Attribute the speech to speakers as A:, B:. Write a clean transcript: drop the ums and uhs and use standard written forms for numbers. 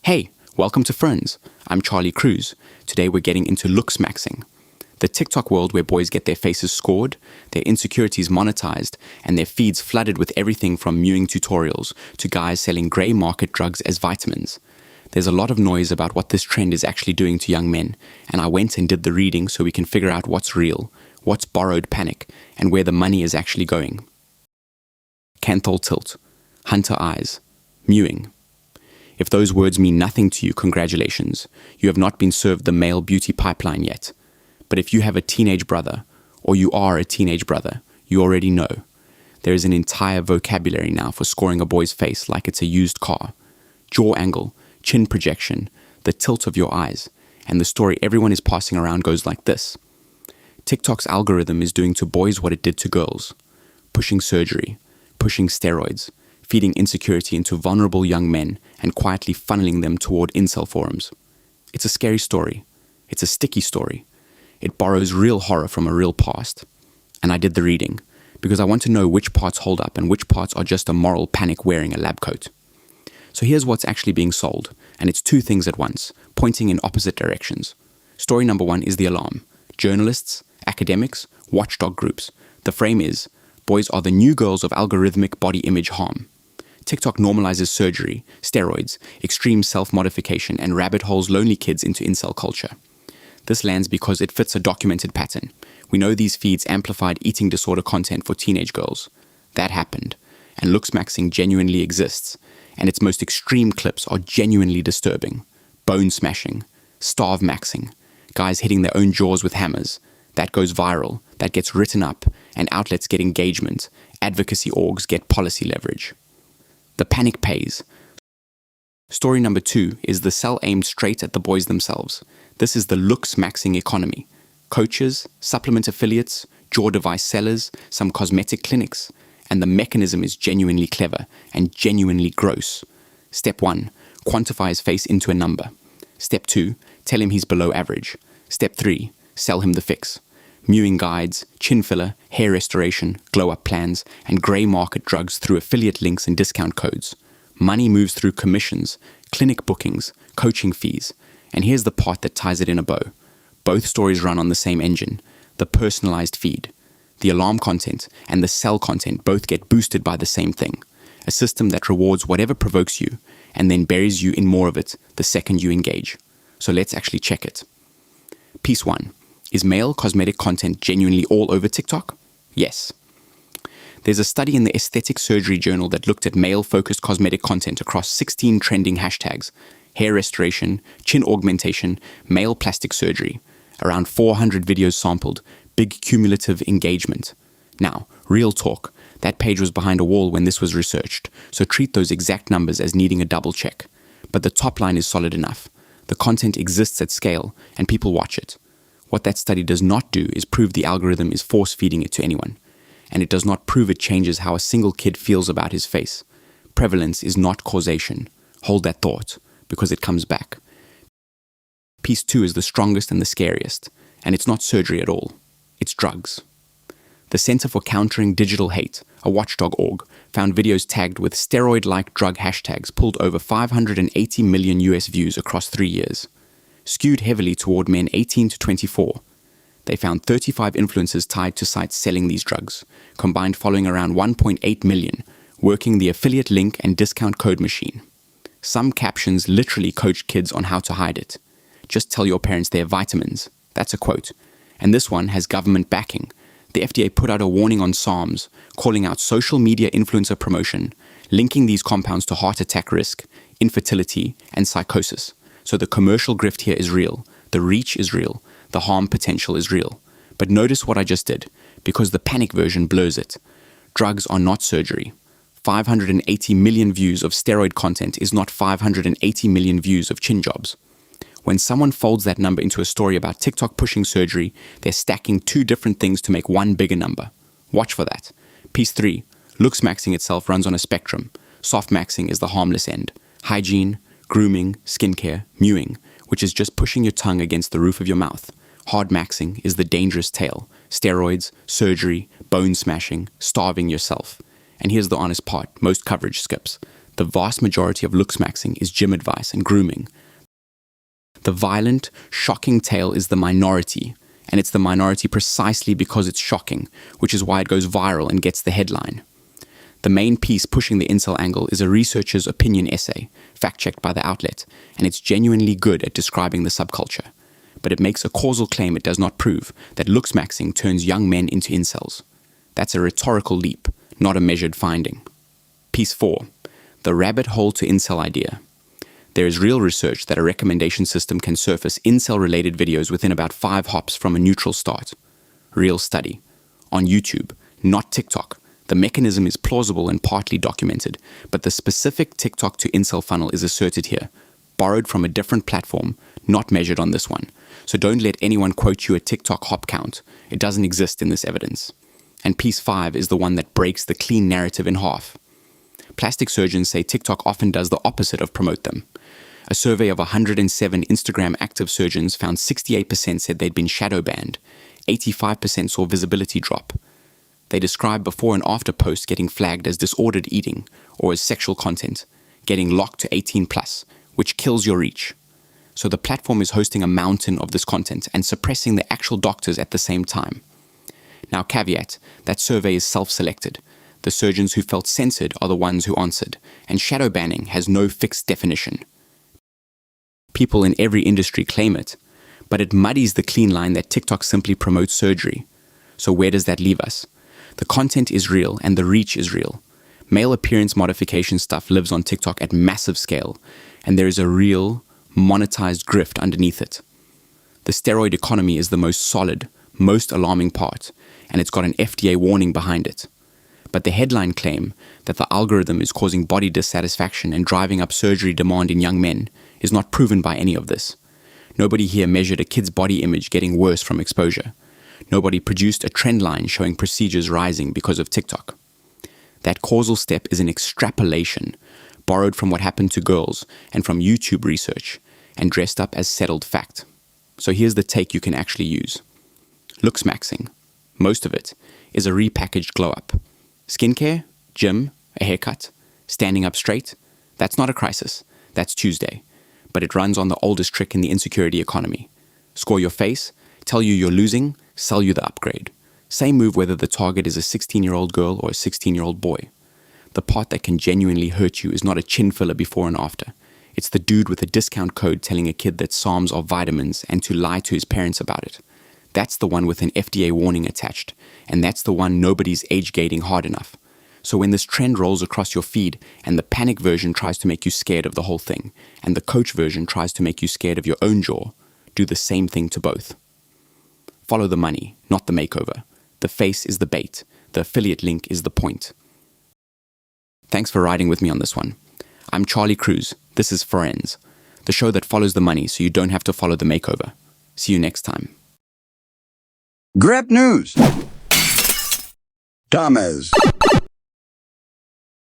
A: Hey, welcome to Friends. I'm Charlie Cruz. Today we're getting into Looksmaxxing, the TikTok world where boys get their faces scored, their insecurities monetized, and their feeds flooded with everything from mewing tutorials to guys selling grey market drugs as vitamins. There's a lot of noise about what this trend is actually doing to young men, and I went and did the reading so we can figure out what's real, what's borrowed panic, and where the money is actually going. Canthal tilt, hunter eyes, mewing. If those words mean nothing to you, congratulations. You have not been served the male beauty pipeline yet. But if you have a teenage brother, or you are a teenage brother, you already know. There is an entire vocabulary now for scoring a boy's face like it's a used car. Jaw angle, chin projection, the tilt of your eyes, and the story everyone is passing around goes like this. TikTok's algorithm is doing to boys what it did to girls. Pushing surgery, pushing steroids, feeding insecurity into vulnerable young men and quietly funneling them toward incel forums. It's a scary story. It's a sticky story. It borrows real horror from a real past. And I did the reading, because I want to know which parts hold up and which parts are just a moral panic wearing a lab coat. So here's what's actually being sold, and it's two things at once, pointing in opposite directions. Story number one is the alarm. Journalists, academics, watchdog groups. The frame is, boys are the new girls of algorithmic body image harm. TikTok normalizes surgery, steroids, extreme self-modification, and rabbit holes lonely kids into incel culture. This lands because it fits a documented pattern. We know these feeds amplified eating disorder content for teenage girls. That happened, and Looksmaxxing genuinely exists, and its most extreme clips are genuinely disturbing. Bone smashing, starve maxing, guys hitting their own jaws with hammers. That goes viral, that gets written up, and outlets get engagement, advocacy orgs get policy leverage. The panic pays. Story number two is the sell aimed straight at the boys themselves. This is the Looksmaxxing economy. Coaches, supplement affiliates, jaw device sellers, some cosmetic clinics, and the mechanism is genuinely clever and genuinely gross. Step 1, quantify his face into a number. Step 2, tell him he's below average. Step 3, sell him the fix. Mewing guides, chin filler, hair restoration, glow-up plans, and grey market drugs through affiliate links and discount codes. Money moves through commissions, clinic bookings, coaching fees. And here's the part that ties it in a bow. Both stories run on the same engine, the personalized feed. The alarm content and the sell content both get boosted by the same thing, a system that rewards whatever provokes you and then buries you in more of it the second you engage. So let's actually check it. Piece 1. Is male cosmetic content genuinely all over TikTok? Yes. There's a study in the Aesthetic Surgery Journal that looked at male-focused cosmetic content across 16 trending hashtags: hair restoration, chin augmentation, male plastic surgery. Around 400 videos sampled, big cumulative engagement. Now, real talk, that page was behind a wall when this was researched, so treat those exact numbers as needing a double check. But the top line is solid enough. The content exists at scale, and people watch it. What that study does not do is prove the algorithm is force-feeding it to anyone. And it does not prove it changes how a single kid feels about his face. Prevalence is not causation. Hold that thought, because it comes back. Piece 2 is the strongest and the scariest, and it's not surgery at all. It's drugs. The Center for Countering Digital Hate, a watchdog org, found videos tagged with steroid-like drug hashtags pulled over 580 million US views across 3 years. Skewed heavily toward men 18 to 24. They found 35 influencers tied to sites selling these drugs, combined following around 1.8 million, working the affiliate link and discount code machine. Some captions literally coach kids on how to hide it. Just tell your parents they're vitamins. That's a quote. And this one has government backing. The FDA put out a warning on SARMs, calling out social media influencer promotion, linking these compounds to heart attack risk, infertility, and psychosis. So the commercial grift here is real, the reach is real, the harm potential is real. But notice what I just did, because the panic version blurs it. Drugs are not surgery. 580 million views of steroid content is not 580 million views of chin jobs. When someone folds that number into a story about TikTok pushing surgery, they're stacking two different things to make one bigger number. Watch for that. Piece 3. Looksmaxxing itself runs on a spectrum. Soft maxing is the harmless end. Hygiene, grooming, skincare, mewing, which is just pushing your tongue against the roof of your mouth. Hard maxing is the dangerous tail. Steroids, surgery, bone smashing, starving yourself. And here's the honest part, most coverage skips. The vast majority of Looksmaxxing is gym advice and grooming. The violent, shocking tale is the minority, and it's the minority precisely because it's shocking, which is why it goes viral and gets the headline. The main piece pushing the incel angle is a researcher's opinion essay, fact-checked by the outlet, and it's genuinely good at describing the subculture. But it makes a causal claim it does not prove, that Looksmaxxing turns young men into incels. That's a rhetorical leap, not a measured finding. Piece 4. The rabbit hole to incel idea. There is real research that a recommendation system can surface incel-related videos within about 5 hops from a neutral start. Real study. On YouTube, not TikTok. The mechanism is plausible and partly documented, but the specific TikTok to incel funnel is asserted here, borrowed from a different platform, not measured on this one. So don't let anyone quote you a TikTok hop count. It doesn't exist in this evidence. And piece 5 is the one that breaks the clean narrative in half. Plastic surgeons say TikTok often does the opposite of promote them. A survey of 107 Instagram active surgeons found 68% said they'd been shadow banned. 85% saw visibility drop. They describe before and after posts getting flagged as disordered eating or as sexual content, getting locked to 18 plus, which kills your reach. So the platform is hosting a mountain of this content and suppressing the actual doctors at the same time. Now caveat, that survey is self-selected. The surgeons who felt censored are the ones who answered, and shadow banning has no fixed definition. People in every industry claim it, but it muddies the clean line that TikTok simply promotes surgery. So where does that leave us? The content is real and the reach is real. Male appearance modification stuff lives on TikTok at massive scale, and there is a real, monetized grift underneath it. The steroid economy is the most solid, most alarming part, and it's got an FDA warning behind it. But the headline claim that the algorithm is causing body dissatisfaction and driving up surgery demand in young men is not proven by any of this. Nobody here measured a kid's body image getting worse from exposure. Nobody produced a trend line showing procedures rising because of TikTok. That causal step is an extrapolation, borrowed from what happened to girls and from YouTube research, and dressed up as settled fact. So here's the take you can actually use. Looksmaxxing, most of it, is a repackaged glow-up. Skincare, gym, a haircut, standing up straight, that's not a crisis, that's Tuesday. But it runs on the oldest trick in the insecurity economy. Score your face, tell you you're losing, sell you the upgrade. Same move whether the target is a 16-year-old girl or a 16-year-old boy. The part that can genuinely hurt you is not a chin filler before and after. It's the dude with a discount code telling a kid that SARMs are vitamins and to lie to his parents about it. That's the one with an FDA warning attached, and that's the one nobody's age gating hard enough. So when this trend rolls across your feed and the panic version tries to make you scared of the whole thing, and the coach version tries to make you scared of your own jaw, do the same thing to both. Follow the money, not the makeover. The face is the bait. The affiliate link is the point. Thanks for riding with me on this one. I'm Charlie Cruz. This is Friends, the show that follows the money so you don't have to follow the makeover. See you next time.
B: Grab news. Thomas.